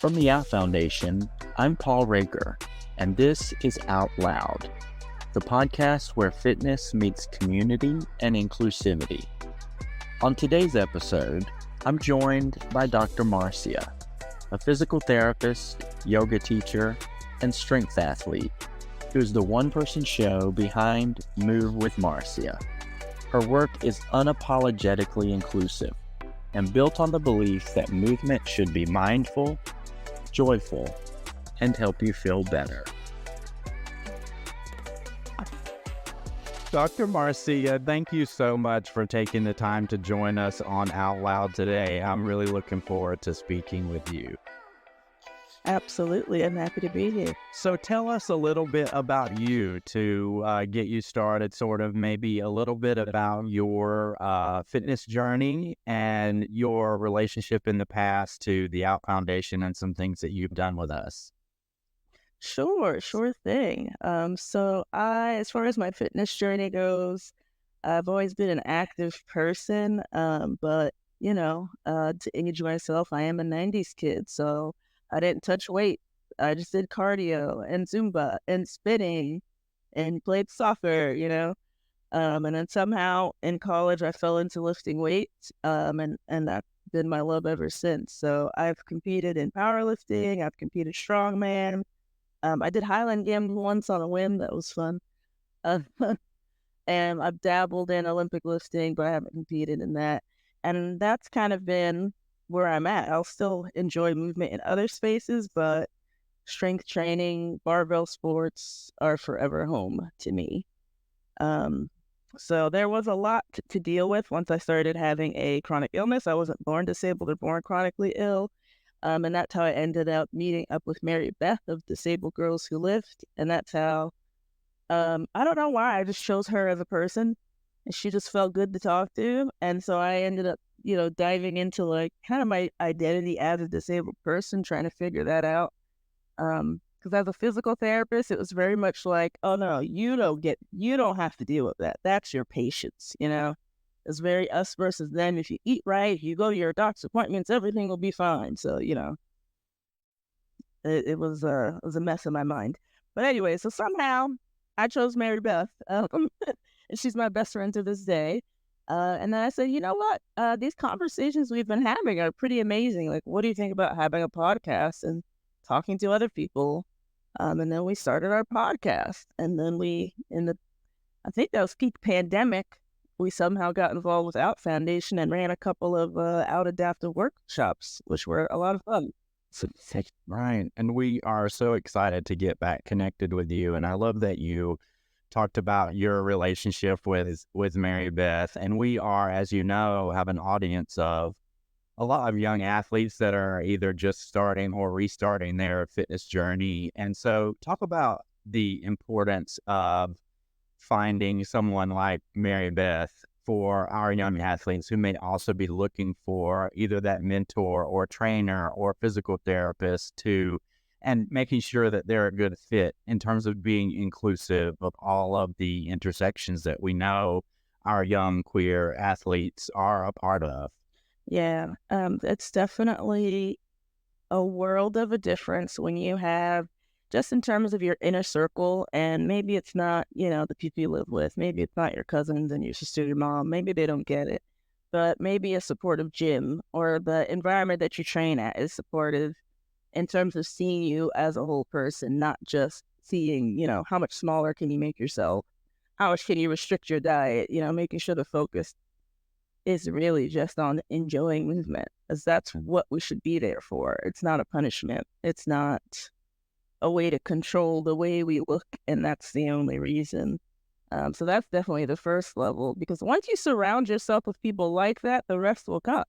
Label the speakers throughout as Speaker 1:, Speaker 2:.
Speaker 1: From the Out Foundation, I'm Paul Raker, and this is Out Loud, the podcast where fitness meets community and inclusivity. On today's episode, I'm joined by Dr. Marcia, a physical therapist, yoga teacher, and strength athlete, who's the one-person show behind Move with Marcia. Her work is unapologetically inclusive and built on the belief that movement should be mindful, joyful, and help you feel better. Dr. Marcia, thank you so much for taking the time to join us on Out Loud today. I'm really looking forward to speaking with you.
Speaker 2: Absolutely. I'm happy to be here.
Speaker 1: So tell us a little bit about you to get you started, sort of maybe a little bit about your fitness journey and your relationship in the past to the Out Foundation and some things that you've done with us.
Speaker 2: Sure thing. As far as my fitness journey goes, I've always been an active person, but to age myself, I am a 90s kid, so I didn't touch weight. I just did cardio and Zumba and spinning and played soccer, and then somehow in college I fell into lifting weights, and that's been my love ever since. So I've competed in powerlifting, I've competed strongman. I did Highland Games once on a whim. That was fun. And I've dabbled in Olympic lifting, but I haven't competed in that. And that's kind of been where I'm at. I'll still enjoy movement in other spaces, but strength training, barbell sports are forever home to me. So there was a lot to deal with once I started having a chronic illness. I wasn't born disabled or born chronically ill. And that's how I ended up meeting up with Mary Beth of Disabled Girls Who Lift. And that's how, I don't know why, I just chose her as a person. And she just felt good to talk to. And so I ended up, diving into like kind of my identity as a disabled person, trying to figure that out. Because as a physical therapist, it was very much like, oh no, you don't have to deal with that. That's your patients, It's very us versus them. If you eat right, if you go to your doctor's appointments, everything will be fine. So, it was a mess in my mind. But anyway, so somehow I chose Mary Beth, and she's my best friend to this day. And then I said, you know what? These conversations we've been having are pretty amazing. Like, what do you think about having a podcast and talking to other people? And then we started our podcast. And then I think that was peak pandemic, we somehow got involved with Out Foundation and ran a couple of Out Adaptive workshops, which were a lot of fun.
Speaker 1: Right. And we are so excited to get back connected with you. And I love that you talked about your relationship with Mary Beth. And we are, as you know, have an audience of a lot of young athletes that are either just starting or restarting their fitness journey. And so talk about the importance of finding someone like Mary Beth for our young athletes who may also be looking for either that mentor or trainer or physical therapist and making sure that they're a good fit in terms of being inclusive of all of the intersections that we know our young queer athletes are a part of.
Speaker 2: Yeah, it's definitely a world of a difference when you have, just in terms of your inner circle, and maybe it's not, the people you live with, maybe it's not your cousins and your sister, your mom, maybe they don't get it, but maybe a supportive gym or the environment that you train at is supportive in terms of seeing you as a whole person, not just seeing, how much smaller can you make yourself, how much can you restrict your diet, making sure the focus is really just on enjoying movement, as that's what we should be there for. It's not a punishment. It's not a way to control the way we look, and that's the only reason. So that's definitely the first level, because once you surround yourself with people like that, the rest will come.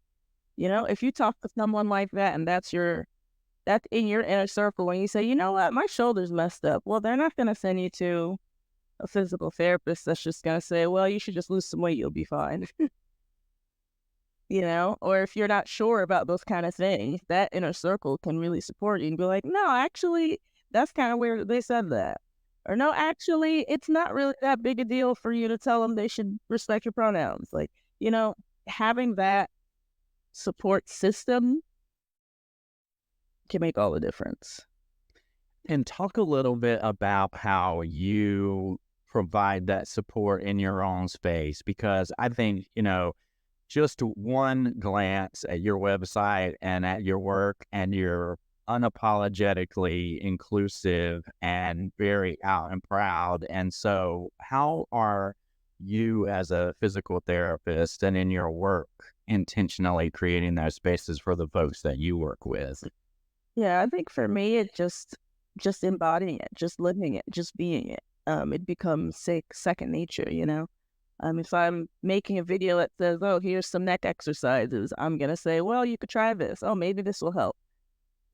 Speaker 2: If you talk to someone like that and that's in your inner circle, when you say, you know what, my shoulder's messed up, well, they're not going to send you to a physical therapist that's just going to say, well, you should just lose some weight, you'll be fine. Or if you're not sure about those kind of things, that inner circle can really support you and be like, no, actually, that's kind of weird they said that. Or no, actually, it's not really that big a deal for you to tell them they should respect your pronouns. Like, having that support system can make all the difference.
Speaker 1: And talk a little bit about how you provide that support in your own space, because I think, just one glance at your website and at your work, and you're unapologetically inclusive and very out and proud. And so, how are you, as a physical therapist and in your work, intentionally creating those spaces for the folks that you work with?
Speaker 2: Yeah, I think for me, it just embodying it, just living it, just being it. It becomes second nature, you know. If I'm making a video that says, "Oh, here's some neck exercises," I'm gonna say, "Well, you could try this. Oh, maybe this will help."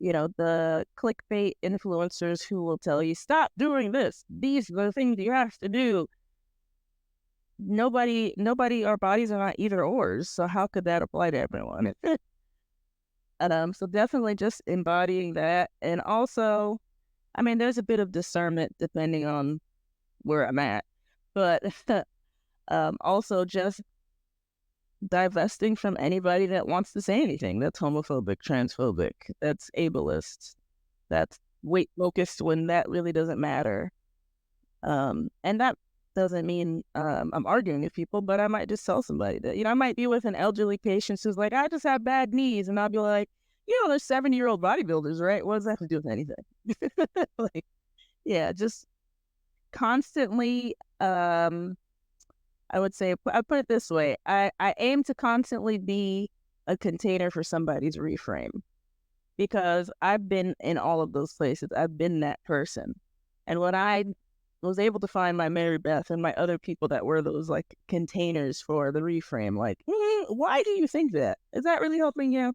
Speaker 2: You know, the clickbait influencers who will tell you, "Stop doing this. These are the things you have to do." Nobody, our bodies are not either ors. So how could that apply to everyone? And so definitely just embodying that, and also, I mean, there's a bit of discernment depending on where I'm at, but also just divesting from anybody that wants to say anything that's homophobic, transphobic, that's ableist, that's weight focused when that really doesn't matter. And that doesn't mean I'm arguing with people, but I might just tell somebody that, I might be with an elderly patient who's like, I just have bad knees. And I'll be like, there's 70-year-old bodybuilders, right? What does that have to do with anything? Like, yeah, just constantly, I would say, I put it this way. I aim to constantly be a container for somebody's reframe, because I've been in all of those places. I've been that person. And when I was able to find my Mary Beth and my other people that were those like containers for the reframe, like, why do you think that? Is that really helping you?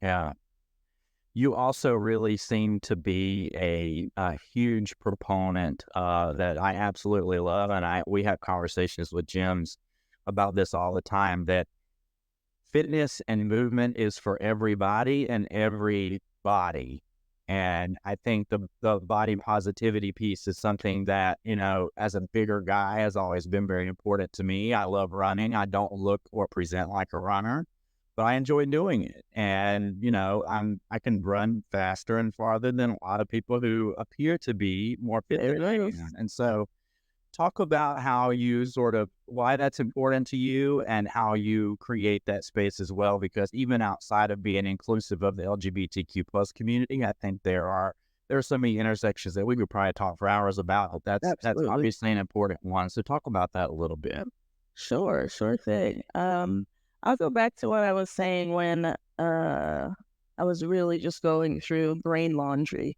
Speaker 1: Yeah. You also really seem to be a huge proponent that I absolutely love, and we have conversations with gyms about this all the time, that fitness and movement is for everybody and every body. And I think the body positivity piece is something that, as a bigger guy, has always been very important to me. I love running. I don't look or present like a runner, but I enjoy doing it. And, I can run faster and farther than a lot of people who appear to be more fit
Speaker 2: There
Speaker 1: than I
Speaker 2: it is.
Speaker 1: am. And so, talk about how you why that's important to you and how you create that space as well, because even outside of being inclusive of the LGBTQ plus community, I think there are so many intersections that we could probably talk for hours about. But that's
Speaker 2: Absolutely.
Speaker 1: obviously an important one. So talk about that a little bit.
Speaker 2: Sure thing. I'll go back to what I was saying when I was really just going through brain laundry,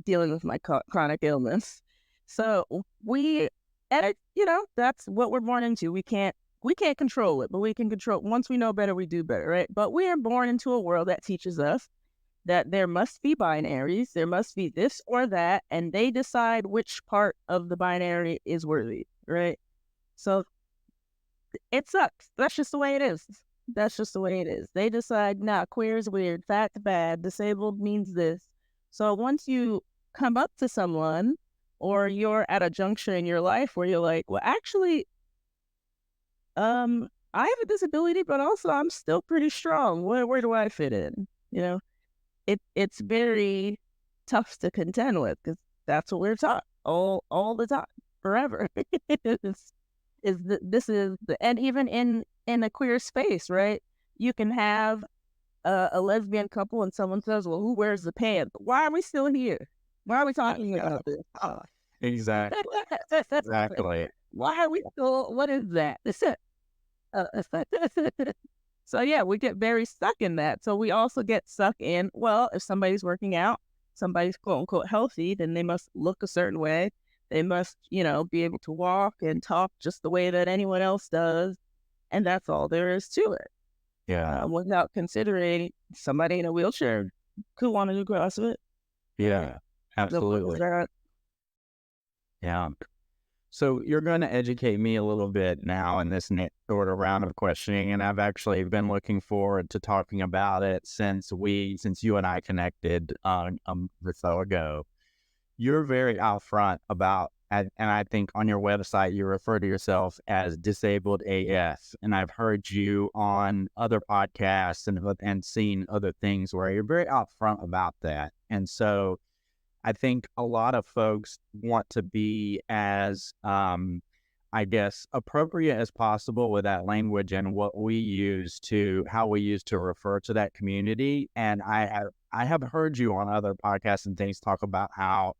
Speaker 2: dealing with my chronic illness. So that's what we're born into. We can't control it, but we can control. Once we know better, we do better, right? But we are born into a world that teaches us that there must be binaries, there must be this or that, and they decide which part of the binary is worthy, right? So it sucks. That's just the way it is. That's just the way it is. They decide, nah, queer is weird, fat's bad, disabled means this. So once you come up to someone, or you're at a juncture in your life where you're like, well, actually, I have a disability, but also I'm still pretty strong. Where do I fit in? You know, it's very tough to contend with, because that's what we're taught all the time, forever. This is the, and even in a queer space, right? You can have a lesbian couple, and someone says, "Well, who wears the pants? Why are we still here? Why are we talking about this?"
Speaker 1: Exactly. Exactly.
Speaker 2: Why are we still? What is that? Uh, so yeah, we get very stuck in that. So we also get stuck in, well, if somebody's working out, somebody's quote unquote healthy, then they must look a certain way. They must, be able to walk and talk just the way that anyone else does. And that's all there is to it.
Speaker 1: Yeah.
Speaker 2: Without considering somebody in a wheelchair could want to do CrossFit.
Speaker 1: Yeah. Absolutely. Yeah. So you're going to educate me a little bit now in this next sort of round of questioning, and I've actually been looking forward to talking about it since you and I connected a month or so ago. You're very out front about And I think on your website, you refer to yourself as disabled AF. And I've heard you on other podcasts and seen other things where you're very upfront about that. And so I think a lot of folks want to be as, I guess, appropriate as possible with that language and how we use to refer to that community. And I have heard you on other podcasts and things talk about how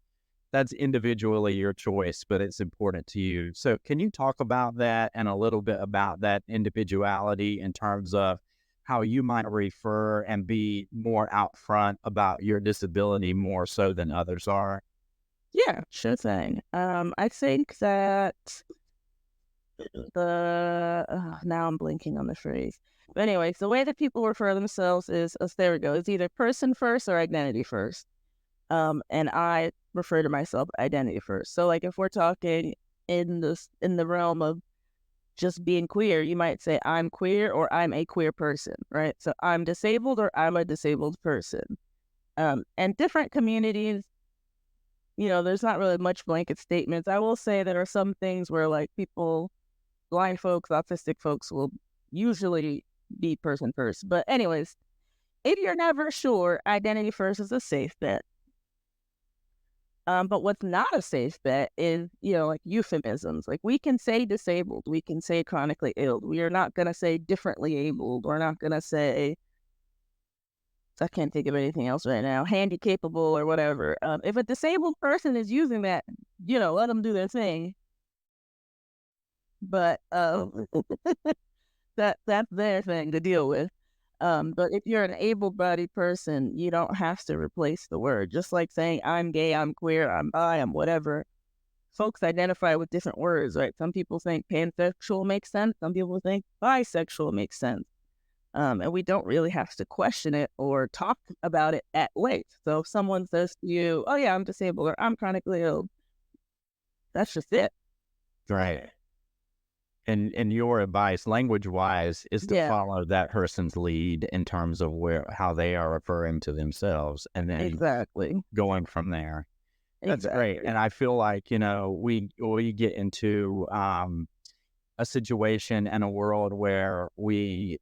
Speaker 1: that's individually your choice, but it's important to you. So can you talk about that and a little bit about that individuality in terms of how you might refer and be more out front about your disability more so than others are?
Speaker 2: Yeah, sure thing. I think that now I'm blinking on the phrase. But anyways, the way that people refer themselves is, there we go. It's either person first or identity first. And I refer to myself identity first. So like if we're talking in the realm of just being queer, you might say I'm queer or I'm a queer person, right? So I'm disabled or I'm a disabled person. And different communities, there's not really much blanket statements. I will say there are some things where like people, blind folks, autistic folks will usually be person first. But anyways, if you're never sure, identity first is a safe bet. But what's not a safe bet is, like euphemisms. Like we can say disabled, we can say chronically ill. We are not going to say differently abled. We're not going to say, I can't think of anything else right now, handy capable or whatever. If a disabled person is using that, let them do their thing. But that's their thing to deal with. But if you're an able-bodied person, you don't have to replace the word. Just like saying I'm gay, I'm queer, I'm bi, I'm whatever. Folks identify with different words, right? Some people think pansexual makes sense. Some people think bisexual makes sense. And we don't really have to question it or talk about it at length. So if someone says to you, oh yeah, I'm disabled or I'm chronically ill, that's just it.
Speaker 1: Right. And your advice, language wise, is to
Speaker 2: Yeah,
Speaker 1: follow that person's lead in terms of how they are referring to themselves, and then
Speaker 2: exactly.
Speaker 1: going from there. That's great.
Speaker 2: Exactly.
Speaker 1: And I feel like, we get into a situation and a world where we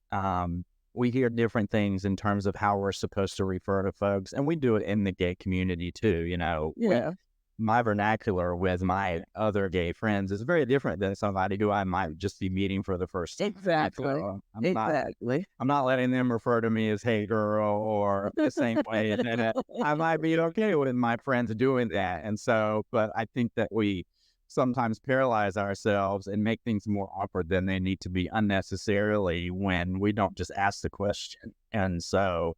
Speaker 1: hear different things in terms of how we're supposed to refer to folks, and we do it in the gay community too.
Speaker 2: Yeah,
Speaker 1: My vernacular with my other gay friends is very different than somebody who I might just be meeting for the first time.
Speaker 2: exactly.
Speaker 1: So
Speaker 2: Exactly.
Speaker 1: I'm not letting them refer to me as "Hey girl" or the same way that I might be okay with my friends doing that. And so, but I think that we sometimes paralyze ourselves and make things more awkward than they need to be unnecessarily when we don't just ask the question. And so,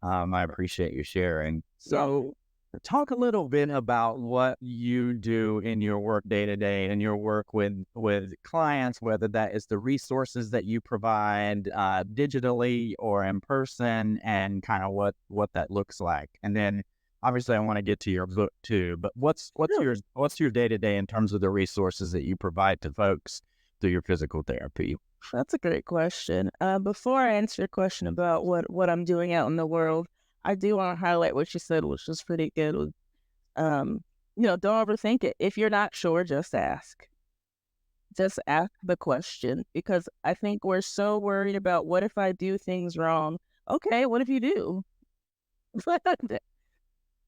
Speaker 1: I appreciate you sharing.
Speaker 2: Yeah.
Speaker 1: So, talk a little bit about what you do in your work day to day and your work with clients, whether that is the resources that you provide digitally or in person, and kind of what that looks like. And then, obviously, I want to get to your book too. But
Speaker 2: Sure.
Speaker 1: what's your day to day in terms of the resources that you provide to folks through your physical therapy?
Speaker 2: That's a great question. Before I answer your question about what I'm doing out in the world, I do want to highlight what you said, which was pretty good. Um, don't overthink it. If you're not sure, just ask. Just ask the question, because I think we're so worried about what if I do things wrong. Okay, what if you do?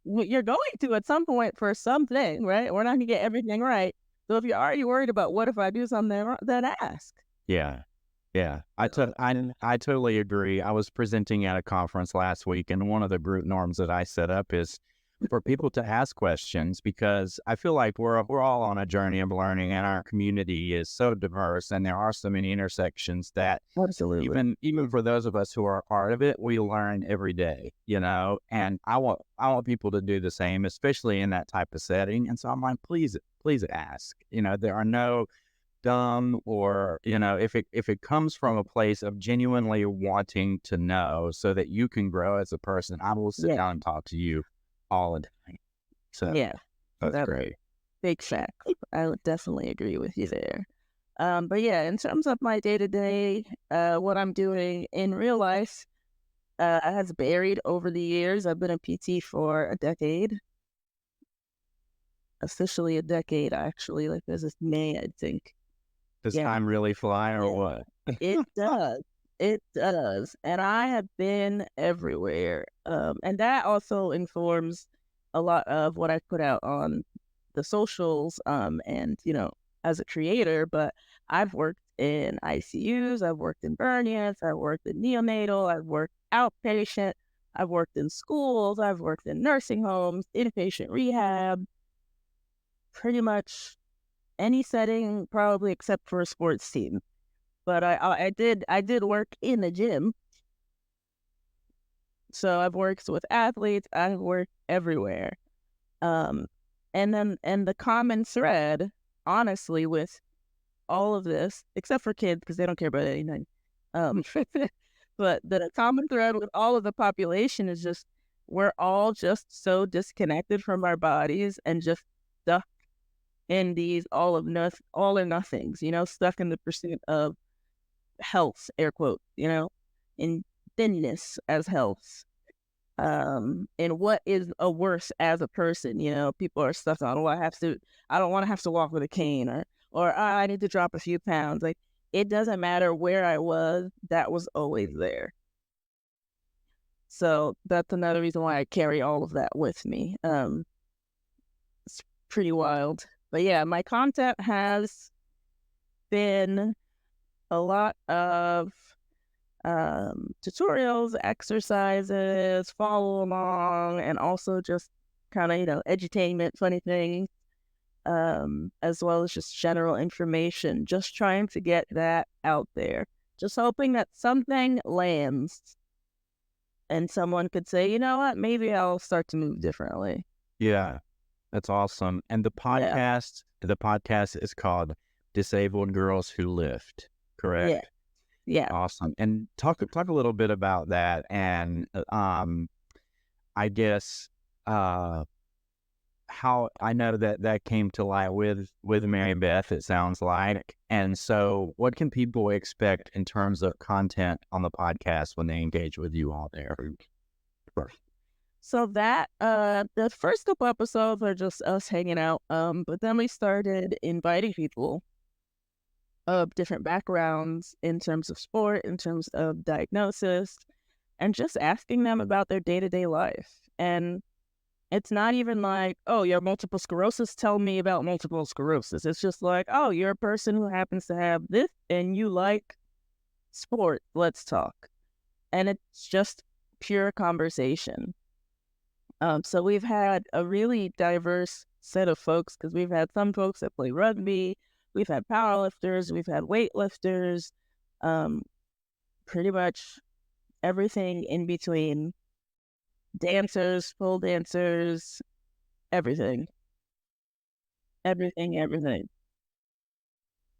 Speaker 2: You're going to at some point for something, right? We're not gonna get everything right. So if you're already worried about what if I do something wrong, then ask.
Speaker 1: Yeah. Yeah,
Speaker 2: So,
Speaker 1: I totally agree. I was presenting at a conference last week, and one of the group norms that I set up is for people to ask questions, because I feel like we're all on a journey of learning, and our community is so diverse, and there are so many intersections that
Speaker 2: absolutely.
Speaker 1: even for those of us who are a part of it, we learn every day, And I want people to do the same, especially in that type of setting. And so I'm like, please ask. There are no dumb, or if it comes from a place of genuinely wanting to know so that you can grow as a person, I will sit
Speaker 2: Yeah,
Speaker 1: down and talk to you all the time. So
Speaker 2: yeah.
Speaker 1: that's
Speaker 2: That's
Speaker 1: great.
Speaker 2: big fact. I would definitely agree with you there. But yeah, in terms of my day to day, what I'm doing in real life has varied over the years. I've been a PT for a decade. officially a decade, actually. Like, this is May, I think.
Speaker 1: Does
Speaker 2: Yeah,
Speaker 1: time really fly or
Speaker 2: yeah,
Speaker 1: what?
Speaker 2: it does. It does. And I have been everywhere. And that also informs a lot of what I put out on the socials, and, as a creator. But I've worked in ICUs, I've worked in burn units, I've worked in neonatal, I've worked outpatient, I've worked in schools, I've worked in nursing homes, inpatient rehab, pretty much any setting, probably except for a sports team. But I did work in a gym, so I've worked with athletes. I've worked everywhere. Um, and the common thread, honestly, with all of this, except for kids because they don't care about anything. Um, but the common thread with all of the population is just we're all just so disconnected from our bodies and just stuck in these all or nothings. Stuck in the pursuit of health, air quote. In thinness as health. And what is a worse as a person? People are stuck on, I don't want to have to walk with a cane, or I need to drop a few pounds. Like, it doesn't matter where I was, that was always there. So that's another reason why I carry all of that with me. It's pretty wild. But yeah, my content has been a lot of tutorials, exercises, follow along, and also just kind of, edutainment, funny things, as well as just general information, just trying to get that out there, just hoping that something lands and someone could say, you know what, maybe I'll start to move differently.
Speaker 1: Yeah, that's awesome. And
Speaker 2: Yeah,
Speaker 1: the podcast is called Disabled Girls Who Lift,
Speaker 2: yeah,
Speaker 1: correct?
Speaker 2: yeah.
Speaker 1: Awesome. And talk a little bit about that. And I guess how I know that came to light with Mary Beth, it sounds like. And so what can people expect in terms of content on the podcast when they engage with you all there?
Speaker 2: So that the first couple episodes are just us hanging out. But then we started inviting people of different backgrounds in terms of sport, in terms of diagnosis, and just asking them about their day-to-day life. And it's not even like, oh, you have multiple sclerosis, tell me about multiple sclerosis. It's just like, oh, you're a person who happens to have this and you like sport, let's talk. And it's just pure conversation. So we've had a really diverse set of folks because we've had some folks that play rugby, we've had powerlifters, we've had weightlifters, um, pretty much everything in between, dancers, pole dancers, everything, everything.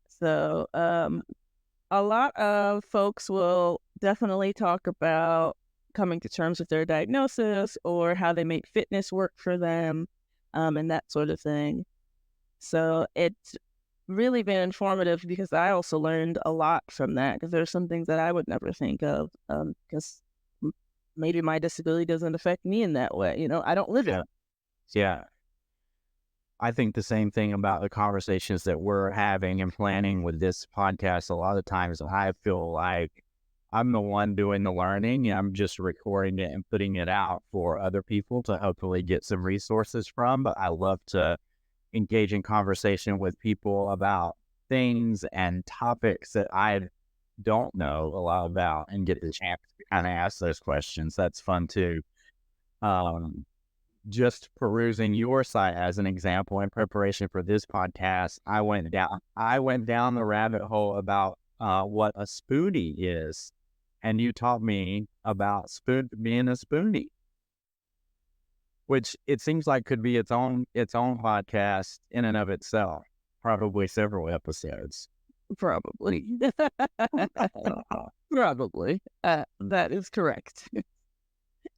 Speaker 2: So a lot of folks will definitely talk about coming to terms with their diagnosis or how they make fitness work for them, and that sort of thing. So it's really been informative because I also learned a lot from that because there's some things that I would never think of because maybe my disability doesn't affect me in that way. I don't live it.
Speaker 1: Yeah. Yeah. I think the same thing about the conversations that we're having and planning with this podcast. A lot of times I feel like I'm the one doing the learning. I'm just recording it and putting it out for other people to hopefully get some resources from. But I love to engage in conversation with people about things and topics that I don't know a lot about and get the chance to kind of ask those questions. That's fun too. Um, just perusing your site as an example in preparation for this podcast, I went down the rabbit hole about what a spoonie is, and you taught me about being a spoonie, which it seems like could be its own podcast in and of itself, probably several episodes.
Speaker 2: Probably. Probably. That is correct.
Speaker 1: So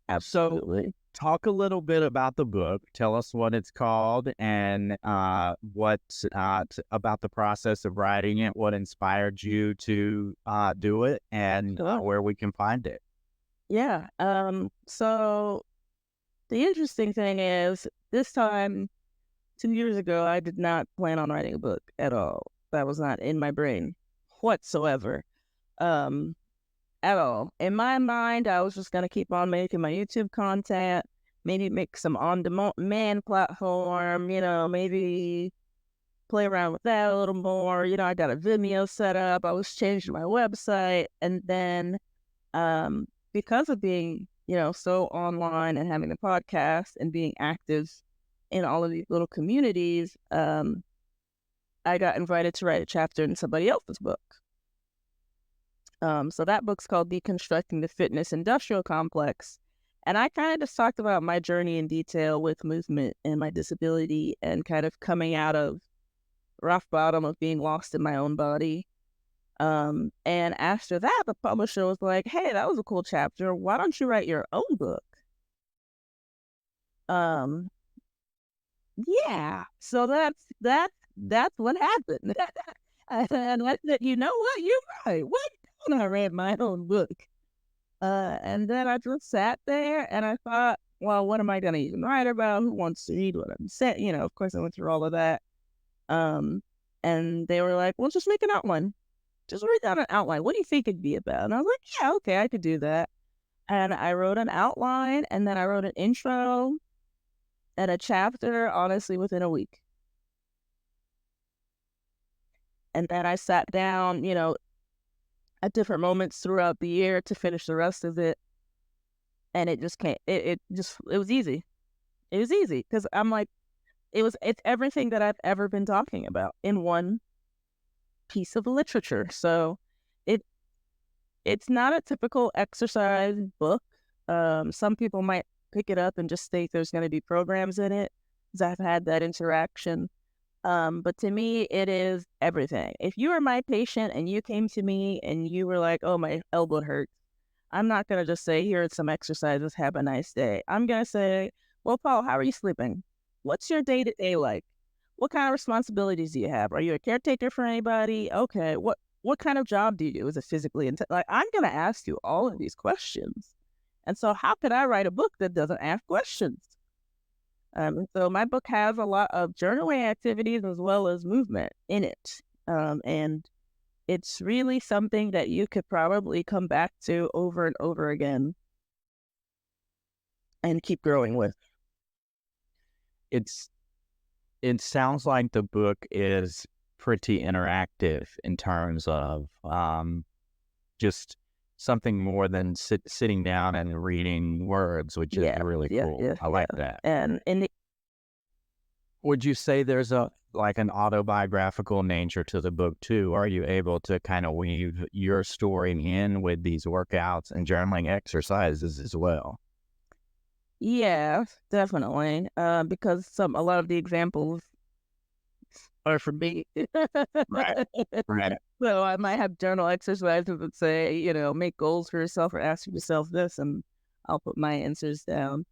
Speaker 2: Absolutely.
Speaker 1: talk a little bit about the book. Tell us what it's called and about the process of writing it, what inspired you to do it, and
Speaker 2: Sure.
Speaker 1: where we can find it.
Speaker 2: Yeah. So the interesting thing is this time 2 years ago, I did not plan on writing a book at all. That was not in my brain whatsoever. Um, at all. In my mind, I was just going to keep on making my YouTube content, maybe make some on-demand platform, maybe play around with that a little more. I got a Vimeo set up. I was changing my website. And then because of being, so online and having the podcast and being active in all of these little communities, I got invited to write a chapter in somebody else's book. So that book's called Deconstructing the Fitness Industrial Complex. And I kind of just talked about my journey in detail with movement and my disability and kind of coming out of rough bottom of being lost in my own body. And after that, the publisher was like, hey, that was a cool chapter. Why don't you write your own book? Yeah. So that's what happened. And I said, you know what? You're right. What? Don't I read my own book? And then I just sat there and I thought, well, what am I going to even write about? Who wants to read what I'm saying? Of course I went through all of that. And they were like, well, just make an outline. Just write down an outline. What do you think it'd be about? And I was like, yeah, okay, I could do that. And I wrote an outline and then I wrote an intro and a chapter, honestly, within a week. And then I sat down, at different moments throughout the year to finish the rest of it. And it just came, it was easy. It was easy because I'm like, it's everything that I've ever been talking about in one piece of literature. So it's not a typical exercise book. Some people might pick it up and just think there's going to be programs in it because I've had that interaction. But to me, it is everything. If you were my patient and you came to me and you were like, oh, my elbow hurts, I'm not going to just say, here are some exercises, have a nice day. I'm going to say, well, Paul, how are you sleeping? What's your day-to-day like? What kind of responsibilities do you have? Are you a caretaker for anybody? Okay, what kind of job do you do? Is it physically intense? Like, I'm going to ask you all of these questions. And so how could I write a book that doesn't ask questions? So my book has a lot of journaling activities as well as movement in it. And it's really something that you could probably come back to over and over again and keep growing with.
Speaker 1: It sounds like the book is pretty interactive in terms of just something more than sitting down and reading words, which is really cool. I like that.
Speaker 2: And
Speaker 1: would you say there's an autobiographical nature to the book too? Are you able to kind of weave your story in with these workouts and journaling exercises as well?
Speaker 2: Yeah, definitely. Because a lot of the examples are for me.
Speaker 1: Right.
Speaker 2: So I might have journal exercises that say, make goals for yourself or ask yourself this, and I'll put my answers down.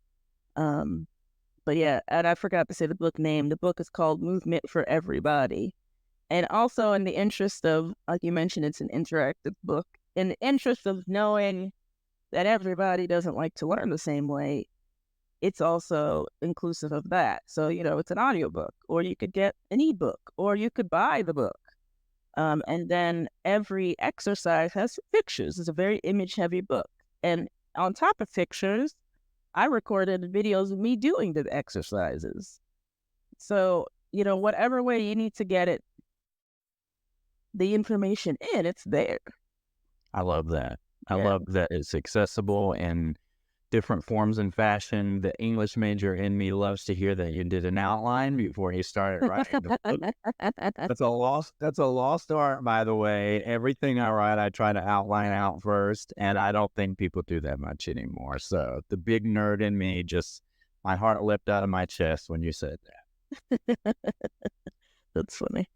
Speaker 2: But yeah, and I forgot to say the book name. The book is called Movement for Everybody. And also in the interest of, like you mentioned, it's an interactive book. In the interest of knowing that everybody doesn't like to learn the same way, it's also inclusive of that. So, it's an audiobook, or you could get an ebook, or you could buy the book. And then every exercise has pictures. It's a very image-heavy book. And on top of pictures, I recorded videos of me doing the exercises. So, whatever way you need to get it, the information in, it's there.
Speaker 1: I love that. I love that it's accessible in different forms and fashion. The English major in me loves to hear that you did an outline before you started writing the book. That's a lost art, by the way. Everything I write, I try to outline out first, and I don't think people do that much anymore. So the big nerd in me my heart leapt out of my chest when you said that.
Speaker 2: That's funny.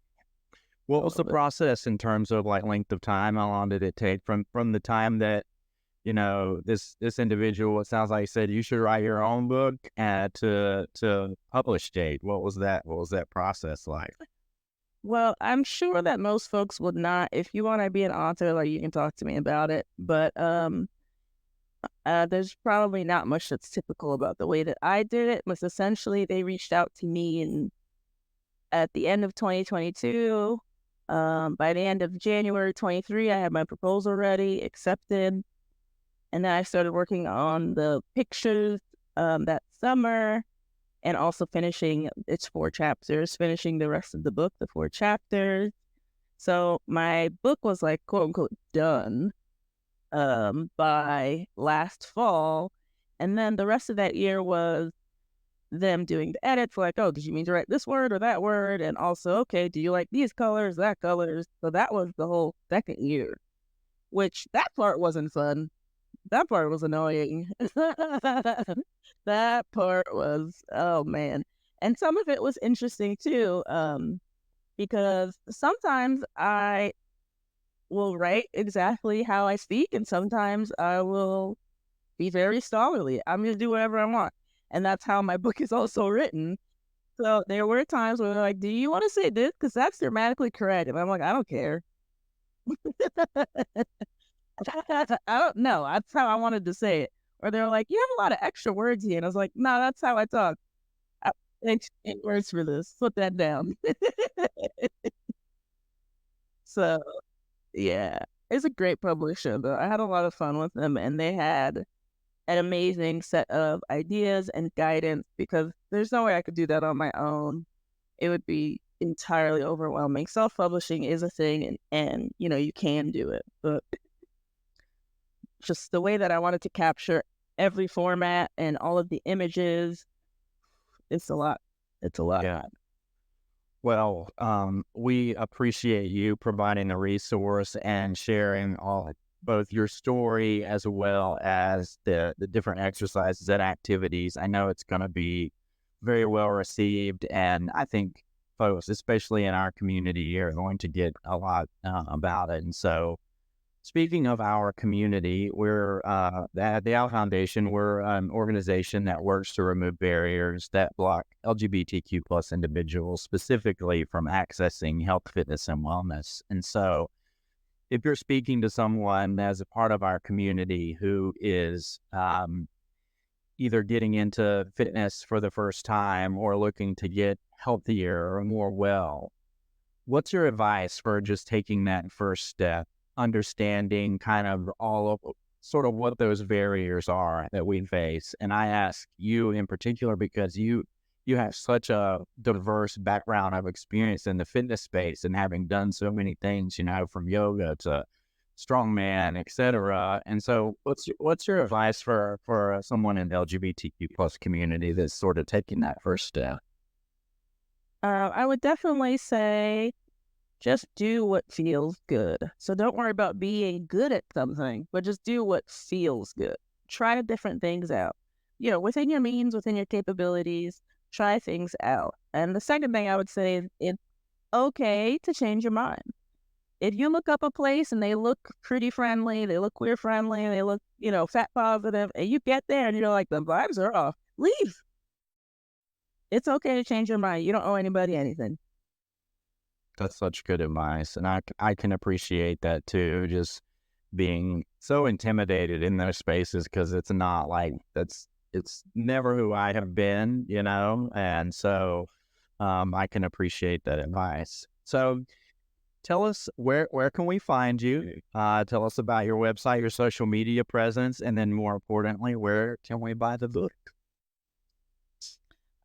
Speaker 1: What was the process in terms of length of time? How long did it take from the time that this individual, it sounds like you said you should write your own book to publish date? What was that process like?
Speaker 2: Well, I'm sure that most folks would not. If you want to be an author, you can talk to me about it. But there's probably not much that's typical about the way that I did it. Was essentially they reached out to me in at the end of 2022. By the end of January 23, I had my proposal ready, accepted, and then I started working on the pictures that summer, and also finishing its 4 chapters, finishing the rest of the book, the 4 chapters. So my book was like quote unquote done by last fall, and then the rest of that year was them doing the edits, like, oh, did you mean to write this word or that word? And also, okay, do you like these colors, that colors? So that was the whole second year, which that part wasn't fun. That part was annoying. That part was, oh man. And some of it was interesting too, because sometimes I will write exactly how I speak, and sometimes I will be very scholarly. I'm going to do whatever I want. And that's how my book is also written. So there were times where they're like, do you want to say this? Because that's grammatically correct. And I'm like, I don't care. I don't know. That's how I wanted to say it. Or they're like, you have a lot of extra words here. And I was like, no, that's how I talk. I ain't words for this. Put that down. So yeah, it's a great publisher, but I had a lot of fun with them, and they had an amazing set of ideas and guidance, because there's no way I could do that on my own. It would be entirely overwhelming. Self-publishing is a thing, and you can do it, but just the way that I wanted to capture every format and all of the images, it's a lot. It's a lot.
Speaker 1: Yeah. Well, we appreciate you providing a resource and sharing both your story as well as the different exercises and activities. I know it's going to be very well received, and I think folks, especially in our community, are going to get a lot about it. And so, speaking of our community, we're at the Al Foundation. We're an organization that works to remove barriers that block LGBTQ plus individuals specifically from accessing health, fitness, and wellness. And so, if you're speaking to someone as a part of our community who is either getting into fitness for the first time or looking to get healthier or more well, what's your advice for just taking that first step, understanding kind of all of sort of what those barriers are that we face? And I ask you in particular because you have such a diverse background of experience in the fitness space, and having done so many things, from yoga to strongman, etc. And so what's your advice for someone in the LGBTQ plus community that's sort of taking that first step?
Speaker 2: I would definitely say just do what feels good. So don't worry about being good at something, but just do what feels good. Try different things out. Within your means, within your capabilities, try things out. And the second thing I would say is it's okay to change your mind. If you look up a place and they look pretty friendly, they look queer friendly, they look, fat positive, and you get there and you're like, the vibes are off, leave. It's okay to change your mind. You don't owe anybody anything.
Speaker 1: That's such good advice. And I can appreciate that too, just being so intimidated in those spaces, because it's not like it's never who I have been, and so I can appreciate that advice. So tell us, where can we find you? Tell us about your website, your social media presence, and then more importantly, where can we buy the book?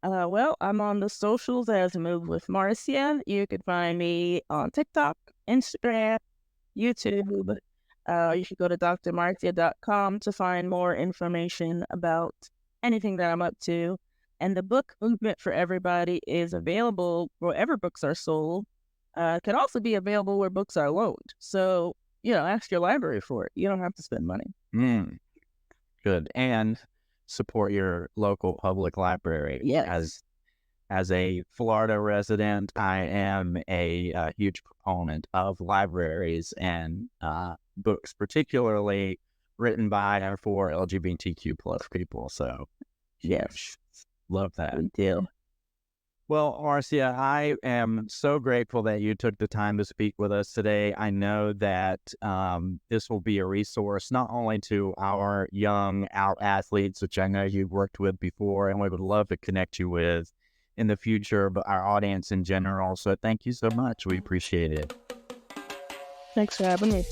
Speaker 2: Well, I'm on the socials as Move with Marcia. You can find me on TikTok, Instagram, YouTube. You should go to drmarcia.com to find more information about anything that I'm up to. And the book Movement for Everybody is available wherever books are sold. It can also be available where books are loaned. So, ask your library for it. You don't have to spend money.
Speaker 1: Good. And support your local public library.
Speaker 2: Yes.
Speaker 1: As a Florida resident, I am a huge proponent of libraries and books, particularly written by or for LGBTQ plus people. So,
Speaker 2: Yes.
Speaker 1: Love that.
Speaker 2: Good deal.
Speaker 1: Well, Marcia, I am so grateful that you took the time to speak with us today. I know that this will be a resource not only to our young out athletes, which I know you've worked with before and we would love to connect you with, in the future, but our audience in general. So thank you so much. We appreciate it.
Speaker 2: Thanks for having me.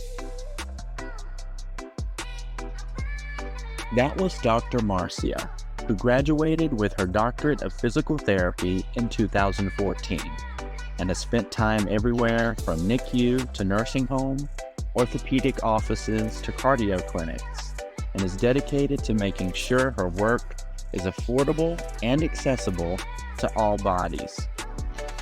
Speaker 1: That was Dr. Marcia, who graduated with her doctorate of physical therapy in 2014 and has spent time everywhere from NICU to nursing home, orthopedic offices to cardio clinics, and is dedicated to making sure her work is affordable and accessible to all bodies.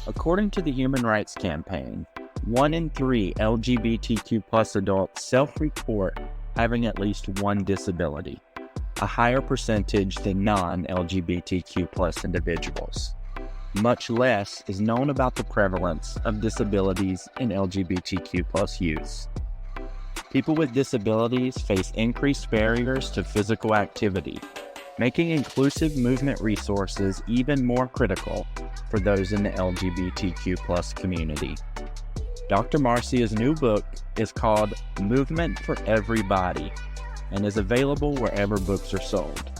Speaker 1: According to the Human Rights Campaign, 1 in 3 LGBTQ+ adults self-report having at least one disability, a higher percentage than non-LGBTQ+ individuals. Much less is known about the prevalence of disabilities in LGBTQ+ youth. People with disabilities face increased barriers to physical activity, making inclusive movement resources even more critical for those in the LGBTQ+ community. Dr. Marcia's new book is called Movement for Everybody and is available wherever books are sold.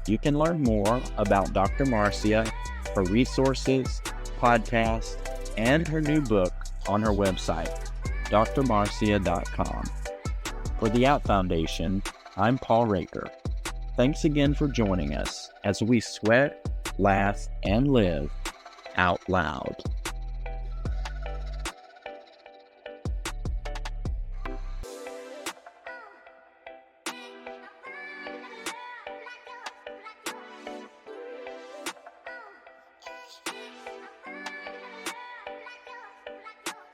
Speaker 1: You can learn more about Dr. Marcia, her resources, podcast, and her new book on her website, drmarcia.com. For the Out Foundation, I'm Paul Raker. Thanks again for joining us as we sweat, laugh, and live out loud.